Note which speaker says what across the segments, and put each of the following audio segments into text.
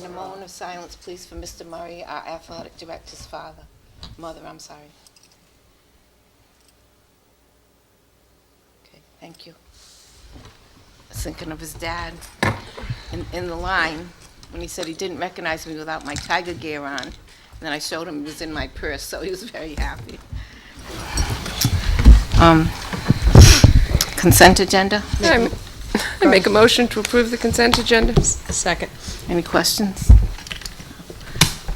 Speaker 1: And a moment of silence, please, for Mr. Murray, our athletic director's mother, I'm sorry. Okay, thank you. I was thinking of his dad in the line when he said he didn't recognize me without my tiger gear on. And then I showed him it was in my purse, so he was very happy. Consent agenda?
Speaker 2: I make a motion to approve the consent agenda.
Speaker 3: Second.
Speaker 1: Any questions?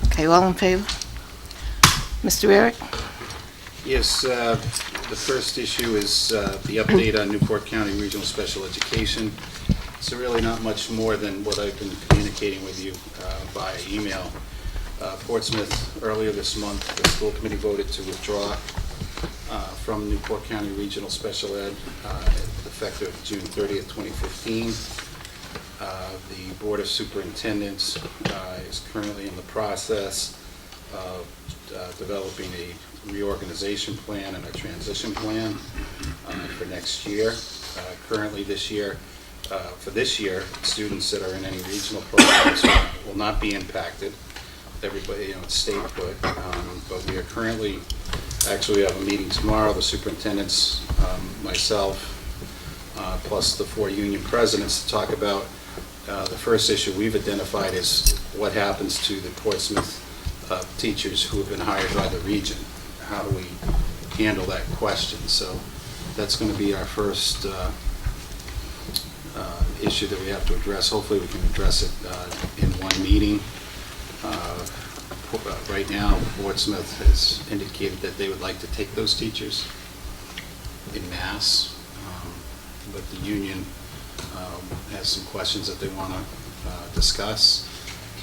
Speaker 1: Okay, all in favor? Mr. Eric?
Speaker 4: Yes, the first issue is the update on Newport County Regional Special Education. It's really not much more than what I've been communicating with you via email. Portsmouth, earlier this month, the school committee voted to withdraw from Newport County Regional Special Ed effective June 30th, 2015. The Board of Superintendents is currently in the process of developing a reorganization plan and a transition plan for next year. Currently this year, for this year, students that are in any regional programs will not be impacted. Everybody, it's stayed put, but we are currently, actually we have a meeting tomorrow, the superintendents, myself, plus the 4 union presidents to talk about the first issue we've identified is what happens to the Portsmouth teachers who have been hired by the region. How do we handle that question? So that's going to be our first issue that we have to address. Hopefully we can address it in one meeting. Right now, Portsmouth has indicated that they would like to take those teachers in mass, but the union has some questions that they want to discuss,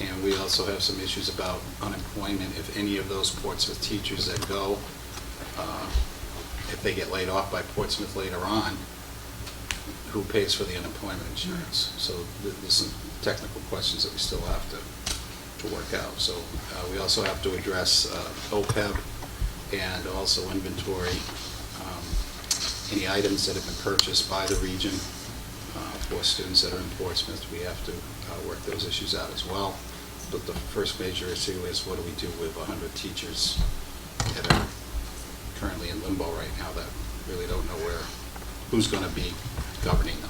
Speaker 4: and we also have some issues about unemployment. If any of those Portsmouth teachers that go, if they get laid off by Portsmouth later on, who pays for the unemployment insurance? So there's some technical questions that we still have to work out. So we also have to address OPEB and also inventory any items that have been purchased by the region for students that are in Portsmouth. We have to work those issues out as well. But the first major issue is what do we do with 100 teachers that are currently in limbo right now that really don't know who's going to be governing them.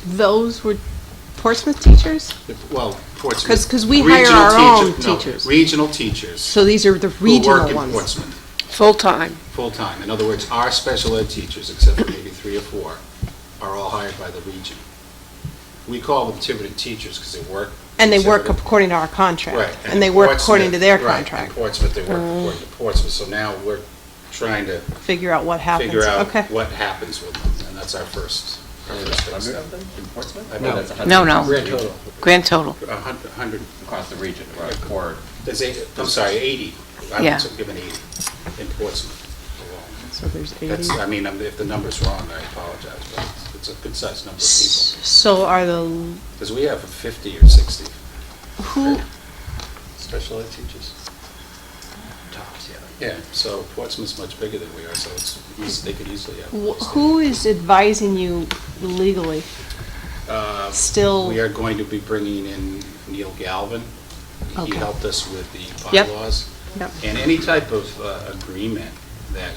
Speaker 3: Those were Portsmouth teachers?
Speaker 4: Well, Portsmouth.
Speaker 3: Because we hire our own teachers.
Speaker 4: No, regional teachers.
Speaker 3: So these are the regional
Speaker 4: who work
Speaker 3: ones.
Speaker 4: in Portsmouth.
Speaker 2: Full-time.
Speaker 4: Full-time. In other words, our special ed teachers, except for maybe 3 or 4, are all hired by the region. We call them Tiverton teachers because they work.
Speaker 3: And they work
Speaker 4: Tiverton.
Speaker 3: according to our contract.
Speaker 4: Right.
Speaker 3: And they work according to their
Speaker 4: Right,
Speaker 3: contract.
Speaker 4: in Portsmouth, they work according to Portsmouth. So now we're trying to
Speaker 3: Figure out what happens.
Speaker 4: figure out
Speaker 3: Okay.
Speaker 4: what happens with them, and that's our first big step.
Speaker 5: in Portsmouth?
Speaker 4: I
Speaker 5: No,
Speaker 4: mean,
Speaker 5: that's 100.
Speaker 1: No.
Speaker 5: Grand total.
Speaker 1: Grand total.
Speaker 4: 100,
Speaker 5: Across the region, right, or,
Speaker 4: there's 80. I
Speaker 1: Yeah.
Speaker 4: was given 80 in Portsmouth.
Speaker 3: So there's 80.
Speaker 4: That's, I mean, if the number's wrong, I apologize, but it's a good-sized number of people.
Speaker 3: So are the,
Speaker 4: Because we have 50 or 60
Speaker 3: who,
Speaker 5: special ed teachers? Tops, yeah.
Speaker 4: Yeah, so Portsmouth's much bigger than we are, so they could easily have. more staff.
Speaker 3: who is advising you legally? Still,
Speaker 4: We are going to be bringing in Neil Galvin. He
Speaker 3: Okay.
Speaker 4: helped us with the
Speaker 3: Yep.
Speaker 4: bylaws.
Speaker 3: Yep.
Speaker 4: And any type of agreement that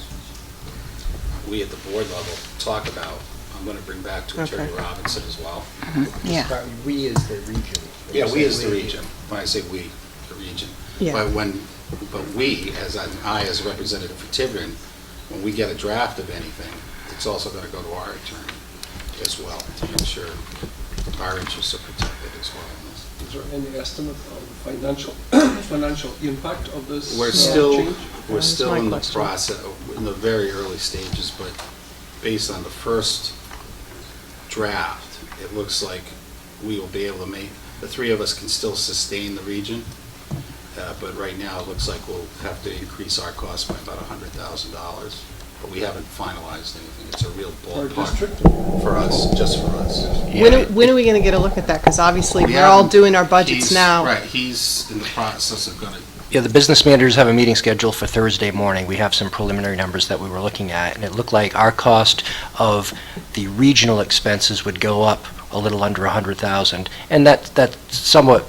Speaker 4: we at the board level talk about, I'm going to bring back to Attorney
Speaker 3: Okay.
Speaker 4: Robinson as well.
Speaker 1: Yeah.
Speaker 6: We as the region.
Speaker 4: Yeah, we as the region. When I say we, the region.
Speaker 3: Yeah.
Speaker 4: But we, as I as a representative for Tiverton, when we get a draft of anything, it's also going to go to our attorney as well to make sure our interests are protected as well.
Speaker 7: Is there any estimate of the financial impact of this
Speaker 4: We're
Speaker 7: change?
Speaker 4: still
Speaker 3: my
Speaker 4: in the
Speaker 3: question.
Speaker 4: process, in the very early stages, but based on the first draft, it looks like we will be able to the 3 of us can still sustain the region, but right now it looks like we'll have to increase our cost by about $100,000, but we haven't finalized anything. It's a real
Speaker 7: Per
Speaker 4: ballpark
Speaker 7: district?
Speaker 4: for us, just for us.
Speaker 3: when are we going to get a look at that? Because obviously
Speaker 4: We
Speaker 3: we're all
Speaker 4: haven't-
Speaker 3: doing our budgets now.
Speaker 4: Right, he's in the process of going to.
Speaker 6: Yeah, the business managers have a meeting scheduled for Thursday morning. We have some preliminary numbers that we were looking at, and it looked like our cost of the regional expenses would go up a little under 100,000, and that's somewhat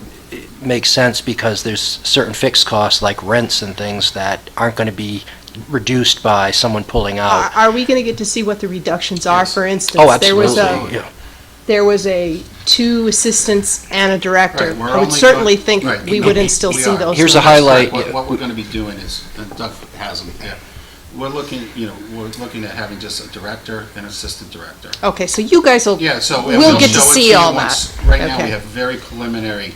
Speaker 6: makes sense because there's certain fixed costs like rents and things that aren't going to be reduced by someone pulling out.
Speaker 3: Are we going to get to see what the reductions are,
Speaker 4: Yes.
Speaker 3: for instance?
Speaker 6: Oh, absolutely, yeah.
Speaker 3: There was a 2 assistants and a director.
Speaker 4: Right, we're
Speaker 3: I would
Speaker 4: only
Speaker 3: certainly
Speaker 4: going-
Speaker 3: think
Speaker 4: right,
Speaker 3: we
Speaker 4: no,
Speaker 3: would still
Speaker 4: we
Speaker 3: see
Speaker 4: are.
Speaker 3: those.
Speaker 6: Here's a
Speaker 3: numbers.
Speaker 6: highlight.
Speaker 4: What we're going to be doing is, and Doug has them, yeah, we're looking at having just a director and assistant director.
Speaker 3: Okay, so you guys will,
Speaker 4: Yeah, so
Speaker 3: we'll get to
Speaker 4: show it
Speaker 3: see
Speaker 4: you
Speaker 3: all
Speaker 4: once.
Speaker 3: that.
Speaker 4: Right now,
Speaker 3: Okay.
Speaker 4: we have very preliminary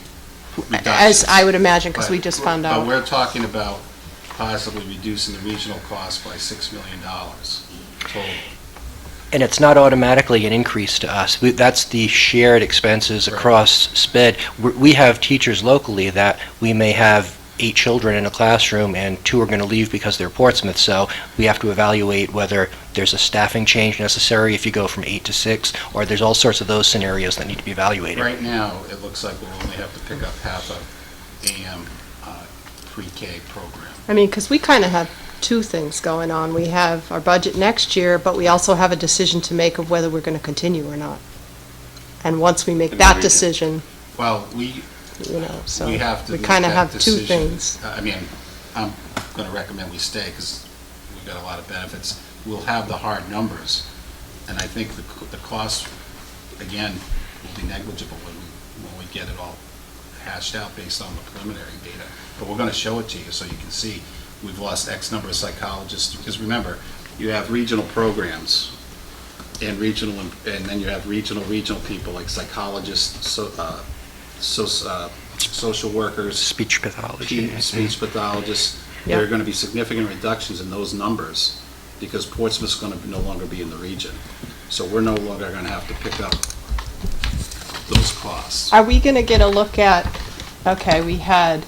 Speaker 4: reductions.
Speaker 3: as I would imagine, because we
Speaker 4: But-
Speaker 3: just found
Speaker 4: But
Speaker 3: out.
Speaker 4: we're talking about possibly reducing the regional cost by $6 million total.
Speaker 6: And it's not automatically an increase to us. That's the shared expenses
Speaker 4: Right.
Speaker 6: across SPED. We have teachers locally that we may have 8 children in a classroom and 2 are going to leave because they're Portsmouth, so we have to evaluate whether there's a staffing change necessary if you go from 8 to 6, or there's all sorts of those scenarios that need to be evaluated.
Speaker 4: Right now, it looks like we'll only have to pick up half of AM pre-K program.
Speaker 3: I mean, because we kind of have 2 things going on. We have our budget next year, but we also have a decision to make of whether we're going to continue or not. And once we make that decision,
Speaker 4: Well, we
Speaker 3: so
Speaker 4: we have to
Speaker 3: we
Speaker 4: make
Speaker 3: kind of
Speaker 4: that
Speaker 3: have 2
Speaker 4: decision.
Speaker 3: things.
Speaker 4: I mean, I'm going to recommend we stay because we've got a lot of benefits. We'll have the hard numbers, and I think the cost, again, will be negligible when we get it all hashed out based on the preliminary data. But we're going to show it to you so you can see we've lost X number of psychologists. Because remember, you have regional programs and then you have regional people like psychologists, social workers,
Speaker 6: Speech pathology.
Speaker 4: speech pathologists. There are going to be significant reductions in those numbers because Portsmouth's going to no longer be in the region. So we're no longer going to have to pick up those costs.
Speaker 3: Are we going to get a look at, okay, we had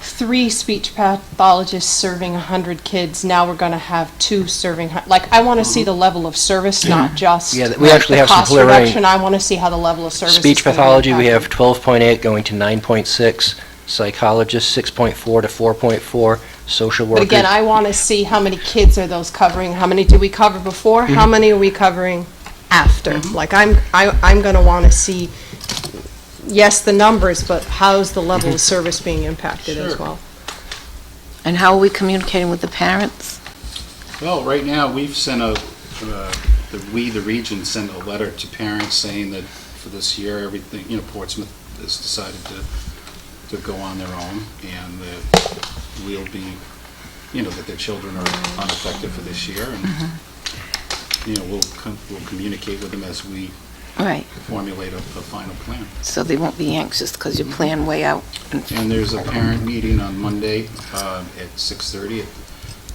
Speaker 3: 3 speech pathologists serving 100 kids, now we're going to have 2 serving, like, I want to see the level of service, not just
Speaker 6: Yeah, we actually
Speaker 3: the
Speaker 6: have some
Speaker 3: cost
Speaker 6: preliminary-
Speaker 3: reduction. I want to see how the level of service is
Speaker 6: Speech
Speaker 3: gonna be
Speaker 6: pathology, we
Speaker 3: impacted.
Speaker 6: have 12.8 going to 9.6. Psychologists, 6.4 to 4.4. Social
Speaker 3: But
Speaker 6: workers.
Speaker 3: again, I want to see how many kids are those covering, how many did we cover before, how many are we covering after? Like, I'm going to want to see, yes, the numbers, but how's the level of service being impacted as
Speaker 4: Sure.
Speaker 3: well?
Speaker 1: And how are we communicating with the parents?
Speaker 4: Well, right now, we've sent the region sent a letter to parents saying that for this year, everything, Portsmouth has decided to go on their own, and that we'll be, that their children are unaffected for this year, and, we'll communicate with them as we
Speaker 1: Right,
Speaker 4: formulate a final plan.
Speaker 1: so they won't be anxious because you plan way out.
Speaker 4: And there's a parent meeting on Monday at 6:30 at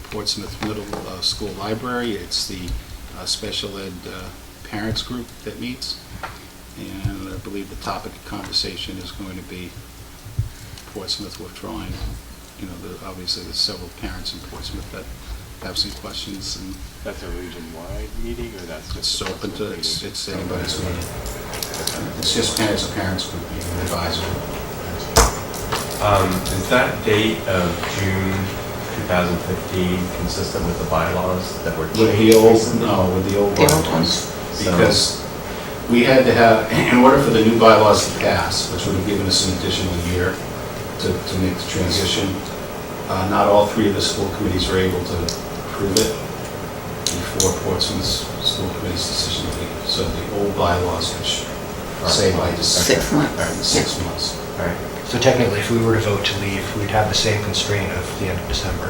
Speaker 4: Portsmouth Middle School Library. It's the special ed parents group that meets, and I believe the topic of conversation is going to be Portsmouth withdrawing. Obviously, there's several parents in Portsmouth that have some questions, and
Speaker 5: That's a region-wide meeting, or that's just?
Speaker 4: it's open to, it's anybody's meeting. It's just parents group, advisory.
Speaker 8: Is that date of June 2015 consistent with the bylaws that were
Speaker 4: With
Speaker 8: changed?
Speaker 4: the old,
Speaker 8: recently?
Speaker 4: no, with the old
Speaker 1: The old
Speaker 4: bylaws. Because we had to have, in order for the new bylaws to pass, which would have given us an additional year to make the transition, not all 3 of the school committees were able to approve it before Portsmouth's school committee's decision to leave. So the old bylaws, which say by December.
Speaker 1: 6 months.
Speaker 4: 6 months.
Speaker 8: All right.
Speaker 6: So technically, if we were to vote to leave, we'd have the same constraint of the end of December.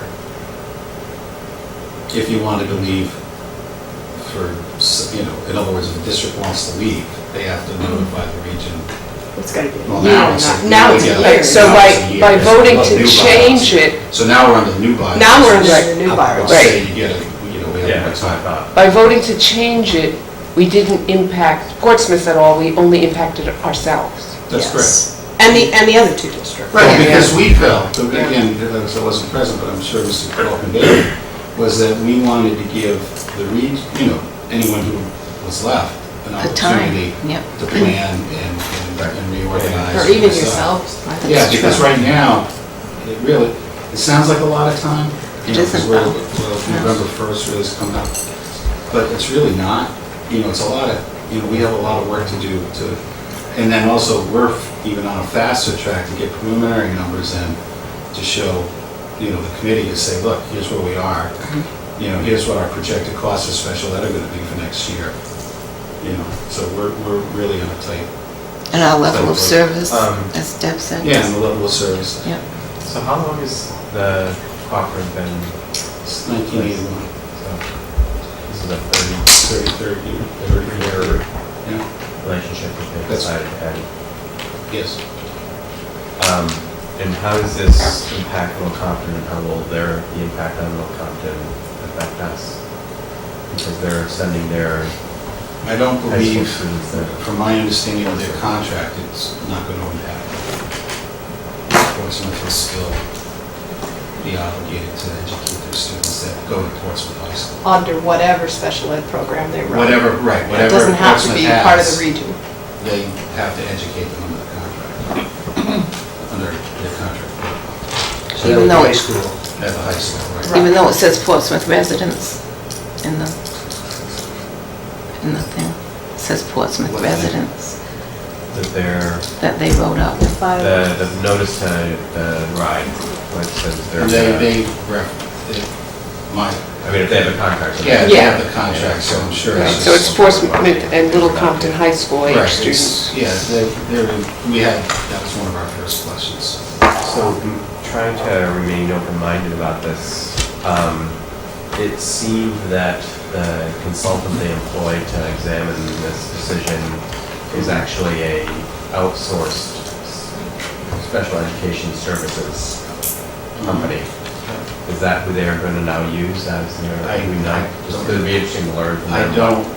Speaker 4: If you wanted to leave for, in other words, if the district wants to leave, they have to notify the region.
Speaker 3: It's got to be
Speaker 4: Well,
Speaker 3: a year,
Speaker 4: it's a-
Speaker 3: now it's
Speaker 4: yeah,
Speaker 3: a year.
Speaker 2: So
Speaker 4: now it's a year.
Speaker 2: by voting
Speaker 4: It's
Speaker 2: to
Speaker 4: new bylaws.
Speaker 2: change it,
Speaker 4: So now we're under the new bylaws.
Speaker 3: Now we're under
Speaker 2: Right.
Speaker 3: the new
Speaker 4: I'll
Speaker 3: bylaws.
Speaker 4: say you get we have
Speaker 8: Yeah,
Speaker 4: more
Speaker 8: that's what I
Speaker 4: time.
Speaker 8: thought.
Speaker 2: by voting to change it, we didn't impact Portsmouth at all, we only impacted ourselves.
Speaker 4: That's correct.
Speaker 3: Yes. And the other 2 districts.
Speaker 4: Right, because we felt, again, because I wasn't present, but I'm sure Mr. Falcon did, was that we wanted to give the anyone who was left an
Speaker 1: The time,
Speaker 4: opportunity
Speaker 1: yep.
Speaker 4: to plan and reorganize.
Speaker 3: Or even
Speaker 4: themselves.
Speaker 3: yourselves. I think
Speaker 4: Yeah,
Speaker 3: it's
Speaker 4: because
Speaker 3: true.
Speaker 4: right now, it sounds like a lot of time.
Speaker 1: It
Speaker 4: Because
Speaker 1: isn't,
Speaker 4: we're,
Speaker 1: though.
Speaker 4: November 1st really is coming up. But it's really not. It's a lot of, we have a lot of work to do to And then also, we're even on a faster track to get preliminary numbers in to show, the committee to say, look, here's where we are. Here's what our projected costs of special ed are gonna be for next year. So we're really on a tight,
Speaker 1: And our level of service,
Speaker 8: Um,
Speaker 1: as Deb said.
Speaker 4: and the level of service.
Speaker 1: Yeah.
Speaker 8: So how long has the cooperative been,
Speaker 4: It's 1981,
Speaker 8: so this is a 30
Speaker 4: 30
Speaker 8: year
Speaker 4: yeah,
Speaker 8: relationship that they've
Speaker 4: That's-
Speaker 8: decided to end?
Speaker 4: yes.
Speaker 8: And how does this impact Will Compton, and how will the impact on Will Compton affect us? Because they're sending their
Speaker 4: I don't
Speaker 8: high school
Speaker 4: believe,
Speaker 8: students there.
Speaker 4: from my understanding of their contract, it's not gonna impact. Portsmouth will still be obligated to educate their students that go to Portsmouth High School.
Speaker 3: Under whatever special ed program they run.
Speaker 4: Whatever, right,
Speaker 3: It
Speaker 4: whatever
Speaker 3: doesn't have to
Speaker 4: Portsmouth
Speaker 3: be part of the
Speaker 4: has,
Speaker 3: region.
Speaker 4: they have to educate them under the contract, under their contract
Speaker 6: So that
Speaker 1: Even
Speaker 6: would be
Speaker 1: though
Speaker 6: high
Speaker 1: it-
Speaker 6: school.
Speaker 4: at the high school, right?
Speaker 1: Even though it says Portsmouth residents in the thing. It says Portsmouth
Speaker 4: What?
Speaker 1: residents
Speaker 8: That they're,
Speaker 1: that they wrote up.
Speaker 8: the notice to the ride, like says
Speaker 4: And
Speaker 8: they're,
Speaker 4: my,
Speaker 8: I mean, if they have a contract. so
Speaker 4: yeah,
Speaker 8: they-
Speaker 4: they have the contract, so I'm sure.
Speaker 2: Right,
Speaker 4: it's
Speaker 2: so it's
Speaker 4: just-
Speaker 2: Portsmouth and Little Compton High School age
Speaker 4: Right,
Speaker 2: students.
Speaker 4: it's, yeah, that was one of our first questions.
Speaker 8: So, trying to remain open-minded about this, it seemed that the consultant they employed to examine this decision is actually a outsourced special education services company. Is that who they are going to now use as their, do we know? Just it would be interesting to learn from them.
Speaker 4: I don't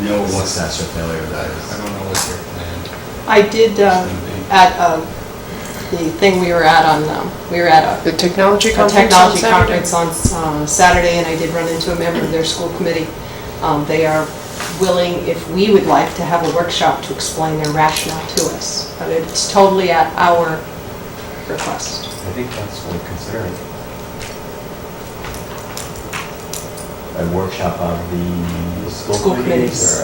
Speaker 4: know what,
Speaker 8: Success or failure of
Speaker 4: I
Speaker 8: that is.
Speaker 4: don't know what their plan
Speaker 3: I did,
Speaker 4: is gonna be.
Speaker 3: at the thing we were at we were at
Speaker 2: The technology
Speaker 3: a
Speaker 2: conference on
Speaker 3: technology
Speaker 2: Saturday?
Speaker 3: conference on Saturday, and I did run into a member of their school committee. They are willing, if we would like, to have a workshop to explain their rationale to us. But it's totally at our request.
Speaker 8: I think that's worth considering. A workshop of the
Speaker 3: School
Speaker 8: school
Speaker 3: committees.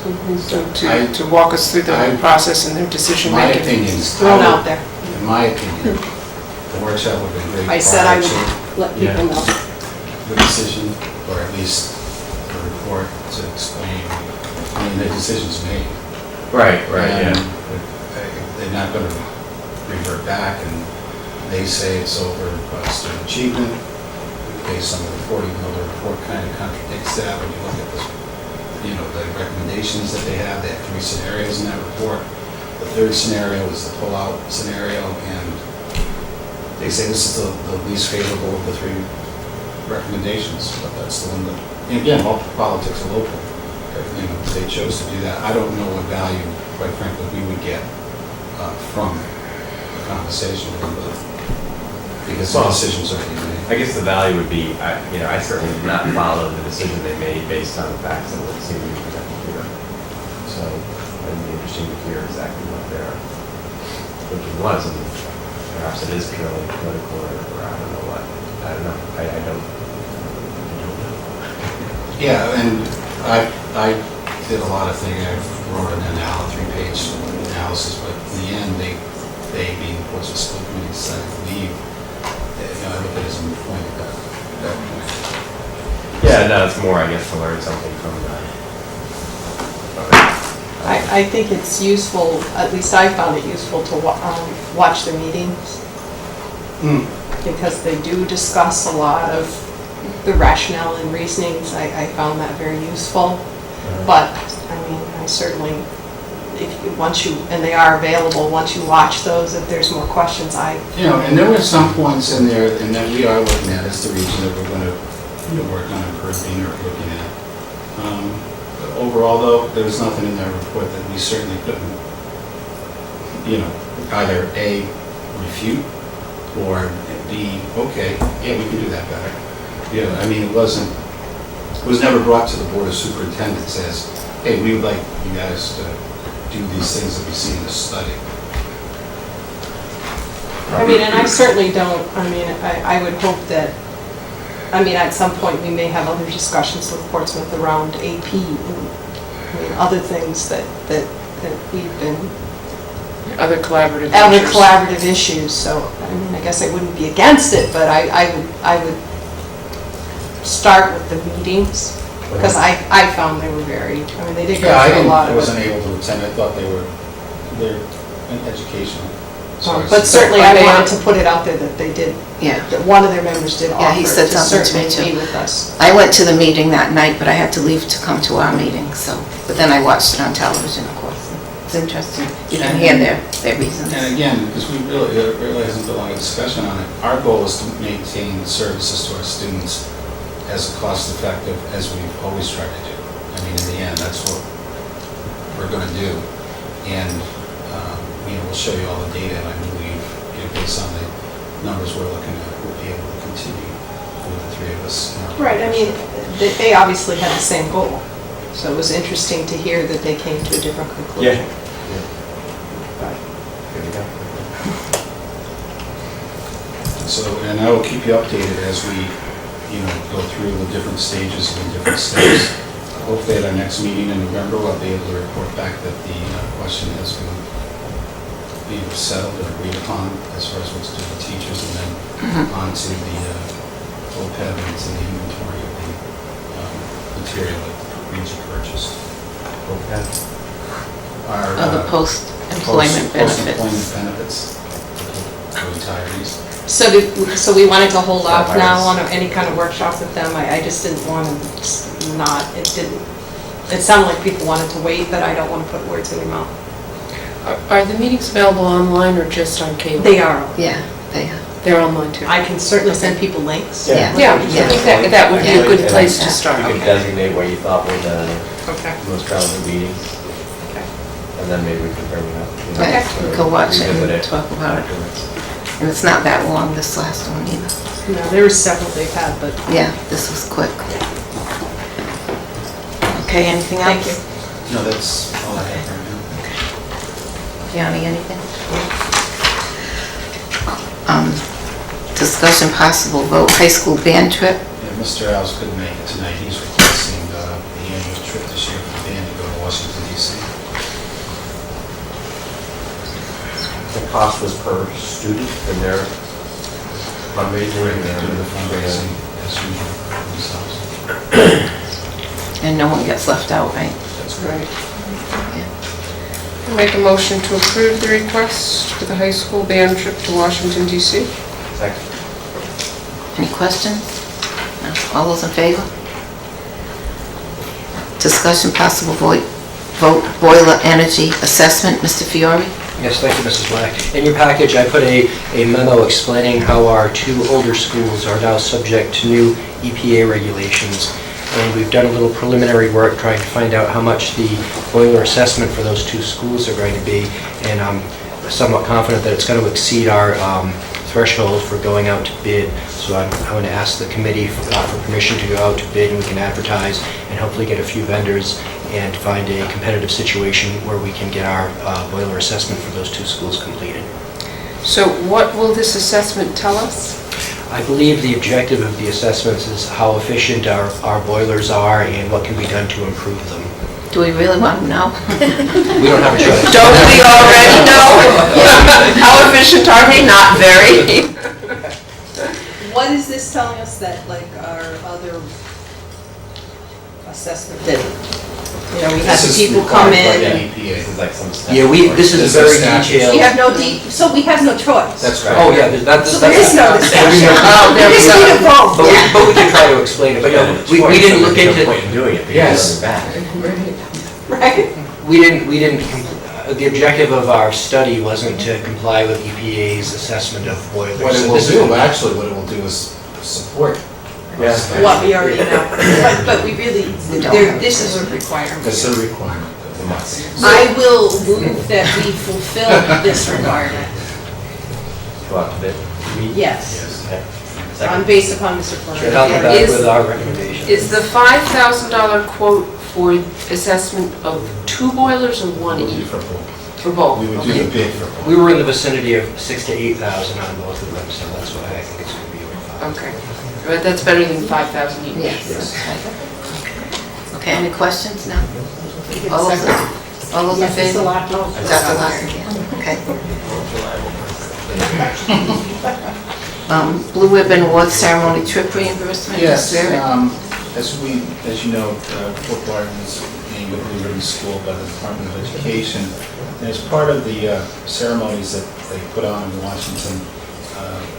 Speaker 8: committees or of?
Speaker 2: To walk us through the
Speaker 4: I-
Speaker 2: process and their decision
Speaker 4: My
Speaker 2: making.
Speaker 4: opinion is,
Speaker 3: Thrown out there.
Speaker 4: in my opinion, the workshop would have been great.
Speaker 3: I said I
Speaker 4: prior to
Speaker 3: would let people know.
Speaker 4: the decision, or at least a report to explain, the decision's made.
Speaker 8: Right,
Speaker 4: And
Speaker 8: yeah.
Speaker 4: they're not gonna revert back, and they say it's over by student achievement, based on the reporting, the report kind of contradicts that when you look at the recommendations that they have. They have 3 scenarios in that report. The third scenario is the pull-out scenario, and they say this is the least favorable of the 3 recommendations, but that's the one that, and again, all politics are local. They chose to do that. I don't know what value, quite frankly, we would get from the conversation with them, but because the
Speaker 8: Well,
Speaker 4: decision's already made.
Speaker 8: I guess the value would be, I certainly did not follow the decision they made based on the facts that would seem to be presented here. So it'd be interesting to hear exactly what their thinking was, and perhaps it is purely political, or I don't know what. I don't know. I don't know.
Speaker 4: Yeah, and I did a lot of thinking. I wrote an 3-page analysis, but in the end, they being Portsmouth School Committee decided to leave. I look at it as a moot point at that point.
Speaker 8: Yeah, no, it's more, I guess, to learn something from that.
Speaker 3: I think it's useful, at least I found it useful to watch the meetings, because they do discuss a lot of the rationale and reasonings. I found that very useful. But, I mean, I certainly, and they are available, once you watch those, if there's more questions,
Speaker 4: And there were some points in there, and that we are looking at as the region that we're going to work on improving or looking at. But overall, though, there was nothing in that report that we certainly couldn't, either A, refute, or B, okay, yeah, we can do that better. I mean, it was never brought to the Board of Superintendents as, hey, we would like you guys to do these things that we see in this study.
Speaker 3: I mean, and I certainly don't, I would hope that, at some point, we may have other discussions with Portsmouth around AP and, other things that we've been
Speaker 2: Other collaborative
Speaker 3: other
Speaker 2: issues.
Speaker 3: collaborative issues, so, I mean, I guess I wouldn't be against it, but I would start with the meetings, because I found they were very, I mean, they did go
Speaker 4: Yeah,
Speaker 3: through a lot
Speaker 4: I
Speaker 3: of
Speaker 4: wasn't
Speaker 3: it.
Speaker 4: able to attend, I thought they're educational. So I
Speaker 3: But
Speaker 4: said-
Speaker 3: certainly
Speaker 2: Are
Speaker 3: I
Speaker 2: they
Speaker 3: wanted
Speaker 2: on-
Speaker 3: to put it out there that they did,
Speaker 1: Yeah.
Speaker 3: that one of their members did
Speaker 1: Yeah, he
Speaker 3: offer
Speaker 1: said
Speaker 3: to
Speaker 1: something to me,
Speaker 3: certainly
Speaker 1: too.
Speaker 3: be with us.
Speaker 1: I went to the meeting that night, but I had to leave to come to our meeting, so, but then I watched it on television, of course. It's interesting. You can hear their reasons.
Speaker 4: And again, because there really hasn't been a lot of discussion on it, our goal is to maintain services to our students as cost effective as we've always tried to do. I mean, in the end, that's what we're going to do. And, we'll show you all the data, and I believe, based on the numbers we're looking at, we'll be able to continue with the three of us. in our
Speaker 3: Right, I mean,
Speaker 4: partnership.
Speaker 3: they obviously had the same goal, so it was interesting to hear that they came to a different conclusion.
Speaker 8: Here we go.
Speaker 4: So, and I will keep you updated as we, go through the different stages and the different steps. Hopefully at our next meeting in November, I'll be able to report back that the question has been, settled and agreed upon as far as what's due to teachers, and then on to the OPEB and to the inventory of the material that Region purchased.
Speaker 8: Okay.
Speaker 4: Our,
Speaker 1: Of the post-employment benefits.
Speaker 4: Post-employment benefits for retirees.
Speaker 3: So we wanted to hold off
Speaker 8: That
Speaker 3: now
Speaker 8: virus.
Speaker 3: on any kind of workshop with them. I just didn't want to it sounded like people wanted to wait, but I don't want to put words in their mouth.
Speaker 2: Are the meetings available online or just on cable?
Speaker 3: They are.
Speaker 1: Yeah, they are.
Speaker 2: They're online too.
Speaker 3: I can certainly send people links.
Speaker 1: Yeah.
Speaker 2: Yeah, I think that would be a good place to
Speaker 8: You
Speaker 2: start.
Speaker 8: could designate what you thought were the
Speaker 3: Okay.
Speaker 8: most relevant meetings,
Speaker 3: Okay.
Speaker 8: and then maybe we could bring it up.
Speaker 1: Okay.
Speaker 8: or
Speaker 1: Go watch it
Speaker 8: revisit
Speaker 1: and talk about it.
Speaker 8: afterwards.
Speaker 1: And it's not that long, this last one either.
Speaker 3: No, there were several they've had, but
Speaker 1: Yeah, this was quick. Okay, anything else?
Speaker 3: thank you.
Speaker 4: No, that's all I have right now.
Speaker 1: Yanni, anything? Discussion possible vote, high school band trip.
Speaker 4: Yeah, Mr. Alves couldn't make it tonight. He's requesting the annual trip this year for the band to go to Washington DC.
Speaker 8: The cost was per student and their fundraising.
Speaker 4: We're going to do the fundraising as usual themselves.
Speaker 1: And no one gets left out, right?
Speaker 4: That's great.
Speaker 2: Make a motion to approve the request for the high school band trip to Washington DC.
Speaker 8: Second.
Speaker 1: Any questions? No? All those in favor? Discussion possible vote boiler energy assessment, Mr. Fiore?
Speaker 6: Yes, thank you, Mrs. Black. In your package, I put a memo explaining how our two older schools are now subject to new EPA regulations. And we've done a little preliminary work trying to find out how much the boiler assessment for those two schools are going to be. And I'm somewhat confident that it's going to exceed our threshold for going out to bid. So I'm going to ask the committee for permission to go out to bid, and we can advertise and hopefully get a few vendors and find a competitive situation where we can get our boiler assessment for those two schools completed.
Speaker 2: So what will this assessment tell us?
Speaker 6: I believe the objective of the assessments is how efficient our boilers are and what can be done to improve them.
Speaker 1: Do we really want to know?
Speaker 6: We don't have a choice.
Speaker 2: Don't we already know? How efficient are they? Not very.
Speaker 3: What is this telling us that like our other assessment did? You know, we had
Speaker 4: This
Speaker 3: the
Speaker 4: is
Speaker 3: people
Speaker 4: required
Speaker 3: come
Speaker 4: by
Speaker 3: in
Speaker 4: the
Speaker 3: and.
Speaker 4: EPA.
Speaker 8: This is like some stuff.
Speaker 6: Yeah, this is very detailed.
Speaker 3: We have no so we have no choice.
Speaker 4: That's right.
Speaker 6: Oh, yeah, that's...
Speaker 3: So there is no discussion.
Speaker 2: Oh, there
Speaker 3: We
Speaker 2: we
Speaker 3: just need a
Speaker 2: go.
Speaker 3: vote.
Speaker 6: But we can try to explain it, but no, we didn't look into...
Speaker 8: There's no point in doing it
Speaker 6: Yes.
Speaker 8: because it's bad.
Speaker 3: Right?
Speaker 6: We didn't, the objective of our study wasn't to comply with EPA's assessment of boilers.
Speaker 4: What it
Speaker 6: So
Speaker 4: will
Speaker 6: this is-
Speaker 4: do, actually, what it will do is support.
Speaker 8: Yeah.
Speaker 3: What we already know. But we really, this is a requirement.
Speaker 4: It's a requirement.
Speaker 8: It must.
Speaker 3: I will move that we fulfill this requirement.
Speaker 8: Go out to bid.
Speaker 3: Yes.
Speaker 8: Okay.
Speaker 3: On
Speaker 8: Second.
Speaker 3: based upon Mr.
Speaker 6: And I'll come
Speaker 3: Flurry.
Speaker 6: back
Speaker 2: Is-
Speaker 6: with our recommendations.
Speaker 2: Is the $5,000 quote for assessment of two boilers or one
Speaker 4: We would do
Speaker 2: each?
Speaker 4: for both.
Speaker 2: For both?
Speaker 4: We would do
Speaker 2: Okay.
Speaker 4: the bid for both.
Speaker 6: We were in the vicinity of 6,000 to 8,000 on both of them, so that's why I think it's going to be over 5.
Speaker 2: Okay. But that's better than 5,000 each?
Speaker 1: Yes. Okay, any questions? No? All those All those in
Speaker 3: Yes, it's a
Speaker 1: favor?
Speaker 3: lot.
Speaker 1: Dr. Larkin, yeah, okay. Blue Ribbon Award Ceremony trip reimbursement.
Speaker 4: Yes,
Speaker 1: Mr. Barrett?
Speaker 4: as you know, Fort Barton is named a Blue Ribbon School by the Department of Education. And as part of the ceremonies that they put on in Washington,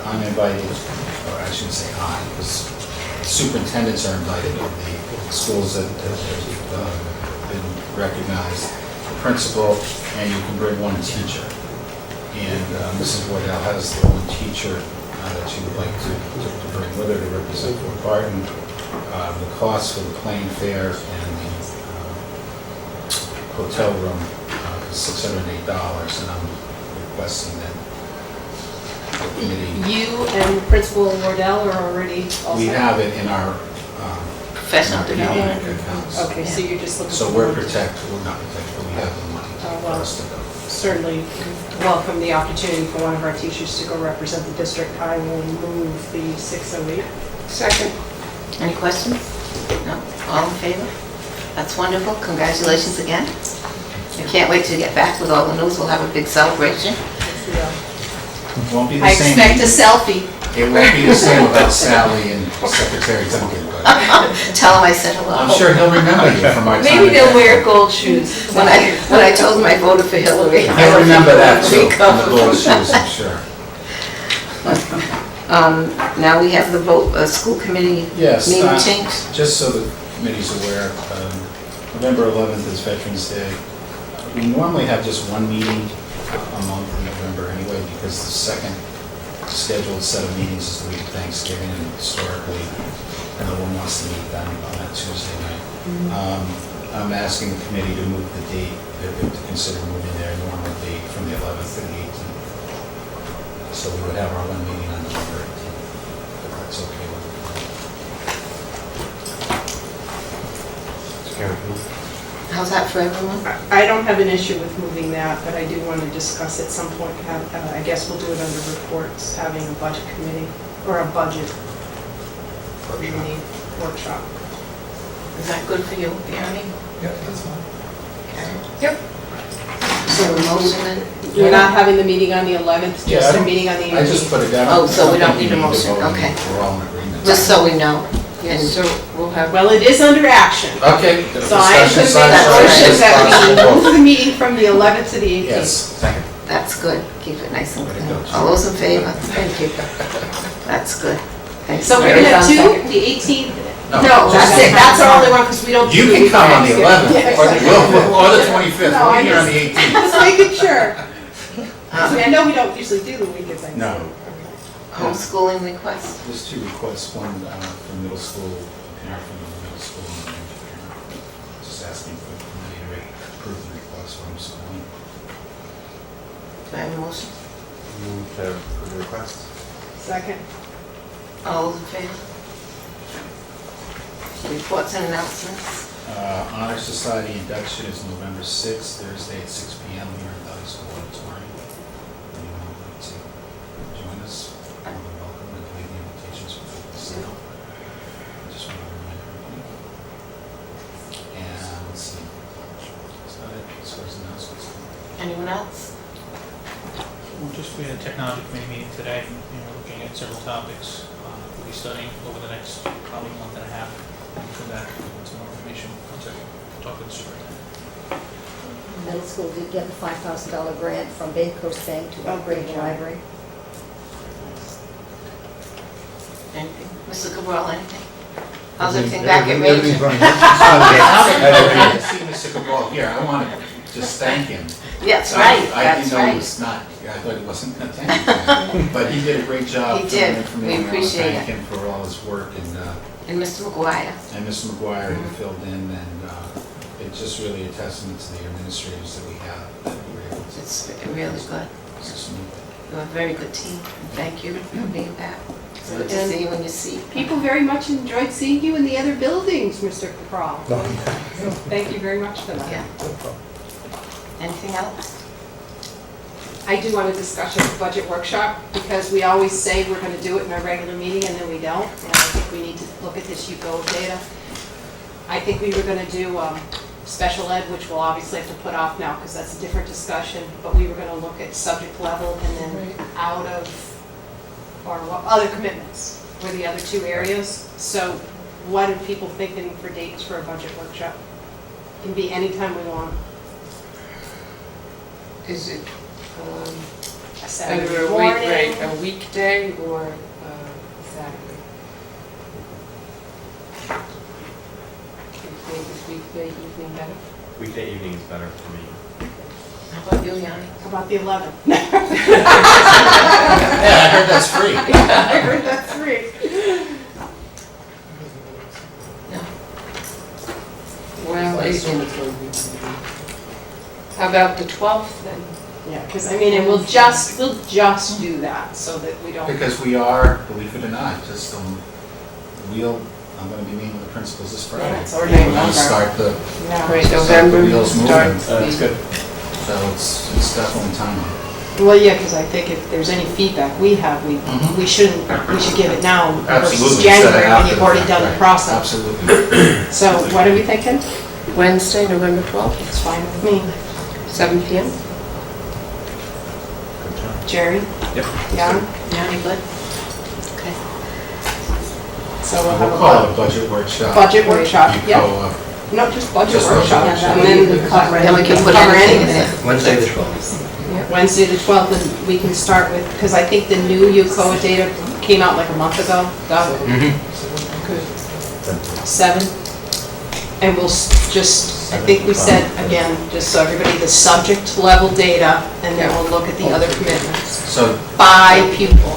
Speaker 4: I'm invited, or I shouldn't say I, because superintendents are invited of the schools that have been recognized, the principal, and you can bring one teacher. And Mrs. Wardell has the one teacher that she would like to bring with her to represent Fort Barton. The cost for the plane fare and the hotel room is $608, and I'm requesting that the committee,
Speaker 3: You and Principal Wardell are already all
Speaker 4: we
Speaker 3: set?
Speaker 4: have it in our
Speaker 1: Professional
Speaker 4: PD
Speaker 1: development.
Speaker 4: accounts.
Speaker 3: Okay, so you're just looking for...
Speaker 4: So we're protected, we're not protected, but we have the money for
Speaker 3: well,
Speaker 4: us to go.
Speaker 3: Certainly welcome the opportunity for one of our teachers to go represent the district. I will move the 608.
Speaker 1: Second. Any questions? No? All in favor? That's wonderful. Congratulations again. I can't wait to get back with all the news. We'll have a big celebration.
Speaker 4: It won't be the
Speaker 3: I
Speaker 4: same.
Speaker 3: expect a selfie.
Speaker 4: It won't be the same without Sally and Secretary Duncan, but
Speaker 1: Tell him I said hello.
Speaker 4: I'm sure he'll remember you from our time.
Speaker 3: Maybe
Speaker 4: at
Speaker 3: they'll
Speaker 4: Denver.
Speaker 3: wear gold shoes.
Speaker 1: When I told him I voted for Hillary.
Speaker 4: He'll remember that too,
Speaker 1: We
Speaker 4: from the gold shoes, I'm sure.
Speaker 1: Now we have the vote, school committee
Speaker 4: Yes,
Speaker 1: meeting change.
Speaker 4: just so the committee's aware, November 11th is Veterans Day. We normally have just one meeting a month in November anyway, because the second scheduled set of meetings is the week of Thanksgiving, and historically, no one wants to meet then on that Tuesday night. I'm asking the committee to move the date, to consider moving their normal date from the 11th to the 18th. So we would have our one meeting on November 18th, if that's okay with you.
Speaker 1: How's that for everyone?
Speaker 3: I don't have an issue with moving that, but I do want to discuss at some point, I guess we'll do it under reports, having a budget committee, or a budget committee workshop.
Speaker 1: Is that good for you, Barney?
Speaker 7: Yeah, that's fine.
Speaker 1: Yep. So a motion then?
Speaker 3: We're not having the meeting on the 11th,
Speaker 4: Yeah, I
Speaker 3: just a
Speaker 4: don't-
Speaker 3: meeting on the 18th.
Speaker 4: I just put it down.
Speaker 1: Oh, so we don't
Speaker 4: I think
Speaker 1: need a
Speaker 4: you to
Speaker 1: motion,
Speaker 4: vote on it.
Speaker 1: okay.
Speaker 4: We're all in agreement.
Speaker 1: Just so we know.
Speaker 3: Yes,
Speaker 1: And
Speaker 3: so we'll have, well, it is under action.
Speaker 4: Okay.
Speaker 3: So I am going to make a motion that we move the meeting from the 11th to the 18th.
Speaker 4: Yes, second.
Speaker 1: That's good. Keep it nice and
Speaker 4: Way to
Speaker 1: clean.
Speaker 4: go, Jim.
Speaker 1: All those in favor? Thank you. That's good. Thanks.
Speaker 3: So we're going to have two, the 18th, no, that's it, that's our only one, because we don't do
Speaker 4: You
Speaker 3: the
Speaker 4: can
Speaker 3: week
Speaker 4: come on the
Speaker 3: Thanksgiving.
Speaker 4: 11th, or the 25th,
Speaker 3: No,
Speaker 4: we'll
Speaker 3: I
Speaker 4: be here on the
Speaker 3: just-
Speaker 4: 18th.
Speaker 3: Just making sure. I know we don't usually do the week of Thanksgiving.
Speaker 4: No.
Speaker 1: Homeschooling request.
Speaker 4: There's two requests, one from middle school, a parent from the middle school, and then a parent. Just asking for the committee to approve the request for homeschooling.
Speaker 1: Do I have a motion?
Speaker 8: Move to approve the request.
Speaker 3: Second.
Speaker 1: All those in favor? Reports and announcements.
Speaker 4: Honor Society induction is November 6th, Thursday at 6 p.m. here in the high school auditorium. Anyone would like to join us, you're welcome, and leave the invitations for people to sign up. Just want to remind everybody. And let's see, that's about it as far as announcements.
Speaker 1: Anyone else?
Speaker 9: Well, just we had a technology committee meeting today, looking at several topics we'll be studying over the next probably month and a half. And from that, some more information, once I talk with the superintendent.
Speaker 10: Middle school did get the $5,000 grant from Bay Coast Bank to upgrade the library.
Speaker 1: Anything? Mr. Cabral, anything? How's everything back at
Speaker 11: Everything's
Speaker 1: Rangel?
Speaker 11: running.
Speaker 4: I didn't see Mr. Cabral here, I want to just thank him.
Speaker 1: That's right,
Speaker 4: I
Speaker 1: that's
Speaker 4: didn't know he
Speaker 1: right.
Speaker 4: was not, I thought he wasn't attending, but he did a great job.
Speaker 1: He
Speaker 4: filling
Speaker 1: did.
Speaker 4: in for me.
Speaker 1: We
Speaker 4: I wanna
Speaker 1: appreciate
Speaker 4: Thank
Speaker 1: it.
Speaker 4: him for all his work,
Speaker 1: And Mr. McGuire.
Speaker 4: and Mr. McGuire who filled in, and it's just really a testament to the administrators that we have, that we were able to
Speaker 1: It's really good.
Speaker 4: smooth.
Speaker 1: You're a very good team. And thank you for being back. It's good to see you in your seat.
Speaker 3: People very much enjoyed seeing you in the other buildings, Mr. Capral. Thank you very much for that.
Speaker 1: Yeah. Anything else?
Speaker 3: I do want to discuss a budget workshop, because we always say we're going to do it in our regular meeting, and then we don't. And I think we need to look at this UGO data. I think we were going to do special ed, which we'll obviously have to put off now because that's a different discussion, but we were gonna look at subject level and then out of, or what, other commitments were the other two areas. So what are people thinking for dates for a budget workshop? Can be anytime we want.
Speaker 2: Is it
Speaker 3: A
Speaker 2: either
Speaker 3: Saturday
Speaker 2: a week,
Speaker 3: morning.
Speaker 2: right, a weekday or Saturday? Is weekday evening better?
Speaker 8: Weekday evening is better for me.
Speaker 2: How about you, Yanni?
Speaker 3: How about the 11th?
Speaker 4: Yeah, I heard that's free.
Speaker 3: I heard that's free.
Speaker 2: Well, how about the 12th then?
Speaker 3: Yeah, because I mean, and we'll just do that so that we don't.
Speaker 4: Because we are, believe it or not, just I'm gonna be meeting with the principals this Friday.
Speaker 3: Yeah, it's already
Speaker 4: We're gonna
Speaker 3: November.
Speaker 4: start the,
Speaker 2: Right,
Speaker 4: start the
Speaker 2: November
Speaker 4: wheels moving.
Speaker 2: starts.
Speaker 5: That's good.
Speaker 4: So it's definitely timely.
Speaker 3: Well, yeah, because I think if there's any feedback we have, we should give it now versus
Speaker 4: Absolutely. instead of
Speaker 3: January when
Speaker 4: after
Speaker 3: you've
Speaker 4: the
Speaker 3: already
Speaker 4: fact,
Speaker 3: done the
Speaker 4: right.
Speaker 3: process.
Speaker 4: Absolutely.
Speaker 3: So what are we thinking?
Speaker 2: Wednesday, November 12th,
Speaker 3: It's fine with me.
Speaker 2: 7 PM?
Speaker 3: Jerry?
Speaker 5: Yep.
Speaker 3: Yeah?
Speaker 1: Yeah, good. Okay.
Speaker 3: So we'll have
Speaker 4: We'll
Speaker 3: a
Speaker 4: call it a budget workshop.
Speaker 3: budget workshop,
Speaker 4: You
Speaker 3: yeah.
Speaker 4: go,
Speaker 3: No, just budget
Speaker 4: Just
Speaker 3: workshop.
Speaker 4: budget
Speaker 3: And
Speaker 4: workshop.
Speaker 3: then we cover
Speaker 1: Then we can put
Speaker 3: cover
Speaker 1: anything in
Speaker 3: anything.
Speaker 1: it.
Speaker 6: Wednesday the 12th.
Speaker 3: Wednesday the 12th, and we can start with, because I think the new UCOA data came out like a month ago. Doug? 7. And we'll just, I think we said, again, just so everybody, the subject level data, and then we'll look at the other commitments
Speaker 4: so
Speaker 3: by pupil.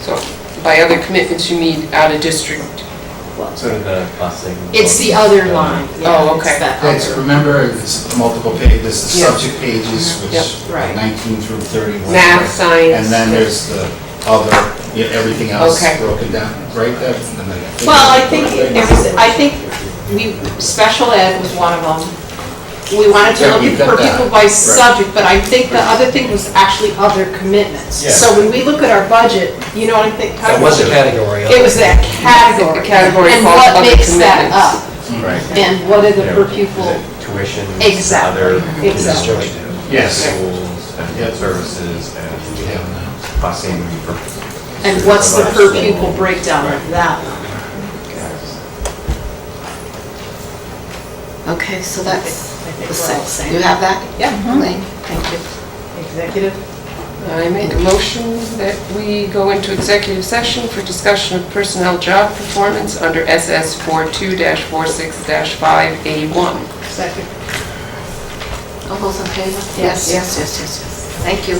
Speaker 2: So by other commitments, you mean out of district?
Speaker 8: So the busing.
Speaker 3: It's the other line. yeah,
Speaker 2: Oh,
Speaker 3: it's
Speaker 2: okay.
Speaker 3: that
Speaker 4: it's,
Speaker 3: other.
Speaker 4: remember, it's multiple pages, the
Speaker 2: Yeah.
Speaker 4: subject pages, which
Speaker 2: Yep,
Speaker 3: right.
Speaker 4: 19 through 31.
Speaker 2: Math, science.
Speaker 4: And then there's the other, everything else
Speaker 2: Okay.
Speaker 4: broken down, right?
Speaker 3: Well, I think special ed was one of them. We wanted to
Speaker 4: Yeah,
Speaker 3: look
Speaker 4: we've
Speaker 3: at
Speaker 4: got
Speaker 3: per
Speaker 4: that.
Speaker 3: pupil by
Speaker 4: Right.
Speaker 3: subject, but I think the other thing was actually other commitments.
Speaker 5: Yeah.
Speaker 3: So when we look at our budget, you know what I think?
Speaker 6: That was a category.
Speaker 3: It was that category.
Speaker 2: A category
Speaker 3: And
Speaker 2: called
Speaker 3: what
Speaker 2: other
Speaker 3: makes that
Speaker 2: commitments.
Speaker 3: up?
Speaker 8: Right.
Speaker 3: And what are the
Speaker 8: Yeah,
Speaker 3: per
Speaker 8: is
Speaker 3: pupil?
Speaker 8: it tuition,
Speaker 3: Exactly,
Speaker 8: other
Speaker 3: exactly.
Speaker 8: district
Speaker 4: Yes.
Speaker 8: schools, and
Speaker 4: Yep.
Speaker 8: services, and busing for.
Speaker 3: And what's the per
Speaker 8: Right.
Speaker 3: pupil breakdown of that?
Speaker 1: Okay, so that's
Speaker 3: I think
Speaker 1: the
Speaker 3: we're all
Speaker 1: 6th.
Speaker 3: saying
Speaker 1: You have that?
Speaker 3: Yeah.
Speaker 1: Elaine? Thank you.
Speaker 3: Executive?
Speaker 2: I make a motion that we go into executive session for discussion of personnel job performance under SS 42-46-5A1.
Speaker 3: Second.
Speaker 1: All those in favor?
Speaker 2: Yes.
Speaker 1: Yes. Thank you.